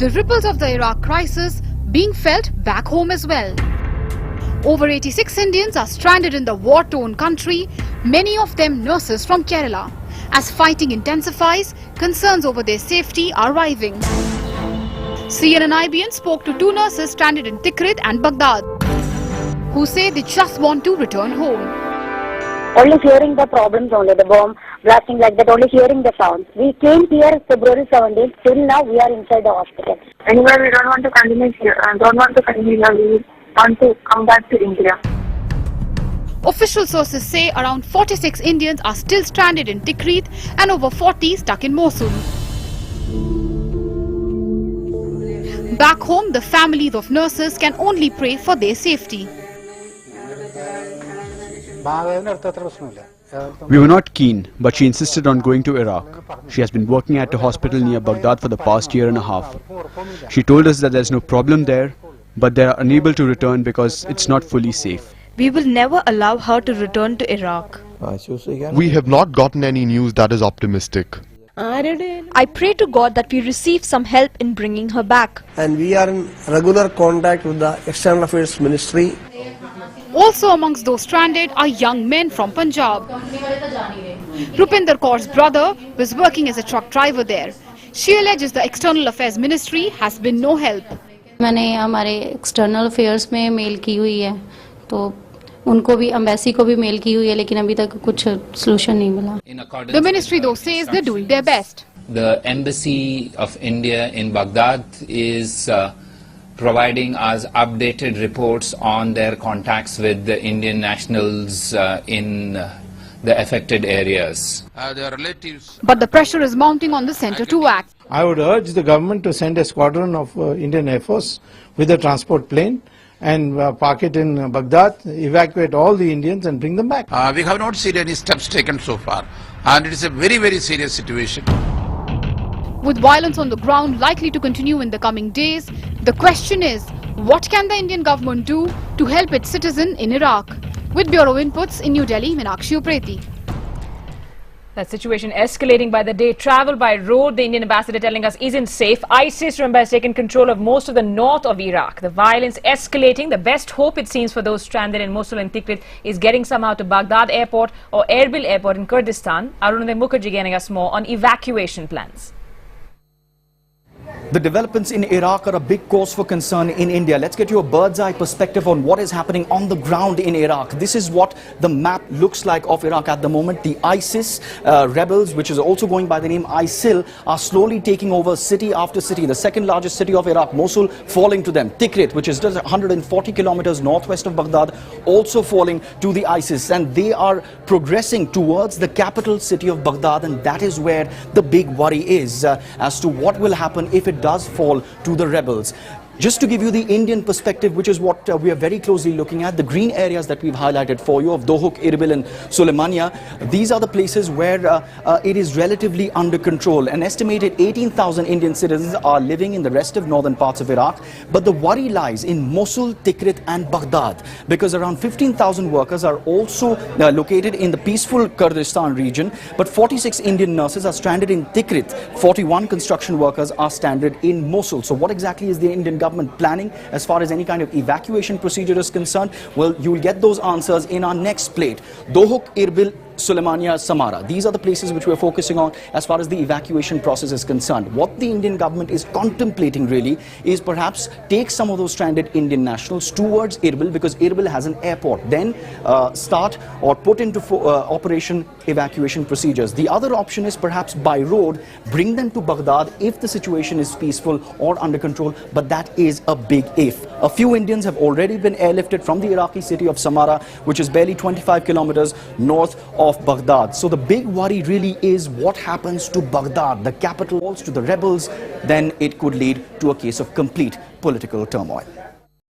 the ripples of the Iraq crisis being felt back home as well. Over 86 Indians are stranded in the war-torn country, many of them nurses from Kerala. As fighting intensifies, concerns over their safety are rising. CNN IBN spoke to two nurses stranded in Tikrit and Baghdad, who say they just want to return home. Only hearing the problems, only the bomb blasting like that, only hearing the sounds. We came here February 17th, till now we are inside the hospital. Anyway, we don't want to continue here. We want to come back to India. Official sources say around 46 Indians are still stranded in Tikrit and over 40 stuck in Mosul. Back home, the families of nurses can only pray for their safety. We were not keen, but she insisted on going to Iraq. She has been working at a hospital near Baghdad for the past year and a half. She told us that there's no problem there, but they are unable to return because it's not fully safe. We will never allow her to return to Iraq. We have not gotten any news that is optimistic. I pray to God that we receive some help in bringing her back. And we are in regular contact with the External Affairs Ministry. Also amongst those stranded are young men from Punjab. Rupinder Kaur's brother was working as a truck driver there. She alleges the External Affairs Ministry has been no help. मैंने हमारे external affairs में mail की हुई है, तो उनको भी embassy को भी मेल की हुई है, लेकिन अभी तक कुछ सॉल्यूशन नहीं मिला. The ministry though says they're doing their best. The embassy of India in Baghdad is providing us updated reports on their contacts with the Indian nationals in the affected areas. Their relatives. But the pressure is mounting on the centre to act. I would urge the government to send a squadron of Indian Air Force with a transport plane and park it in Baghdad, evacuate all the Indians and bring them back. We have not seen any steps taken so far, and it is a very, very serious situation. With violence on the ground likely to continue in the coming days, the question is, what can the Indian government do to help its citizen in Iraq? With Bureau Inputs in New Delhi, Meenakshi Upreti. That situation escalating by the day. Travel by road, the Indian ambassador telling us, isn't safe. ISIS, remember, has taken control of most of the north of Iraq. The violence escalating. The best hope, it seems, for those stranded in Mosul and Tikrit is getting somehow to Baghdad Airport or Erbil Airport in Kurdistan. Arunadhay Mukherjee getting us more on evacuation plans. The developments in Iraq are a big cause for concern in India. Let's get you a bird's eye perspective on what is happening on the ground in Iraq. This is what the map looks like of Iraq at the moment. The ISIS rebels, which is also going by the name ISIL, are slowly taking over city after city. The second largest city of Iraq, Mosul, falling to them. Tikrit, which is just 140 kilometers northwest of Baghdad, also falling to the ISIS. And they are progressing towards the capital city of Baghdad. And that is where the big worry is as to what will happen if it does fall to the rebels. Just to give you the Indian perspective, which is what we are very closely looking at, the green areas that we've highlighted for you of Dohuk, Erbil and Suleimania, these are the places where it is relatively under control. An estimated 18,000 Indian citizens are living in the rest of northern parts of Iraq. But the worry lies in Mosul, Tikrit and Baghdad, because around 15,000 workers are also located in the peaceful Kurdistan region. But 46 Indian nurses are stranded in Tikrit. 41 construction workers are stranded in Mosul. So what exactly is the Indian government planning as far as any kind of evacuation procedure is concerned? Well, you will get those answers in our next plate. Dohuk, Erbil, Suleimania, Samara. These are the places which we're focusing on as far as the evacuation process is concerned. What the Indian government is contemplating really is perhaps take some of those stranded Indian nationals towards Erbil, because Erbil has an airport. Then start or put into operation evacuation procedures. The other option is perhaps by road, bring them to Baghdad if the situation is peaceful or under control. But that is a big if. A few Indians have already been airlifted from the Iraqi city of Samara, which is barely 25 kilometers north of Baghdad. So the big worry really is what happens to Baghdad, the capital, falls to the rebels. Then it could lead to a case of complete political turmoil.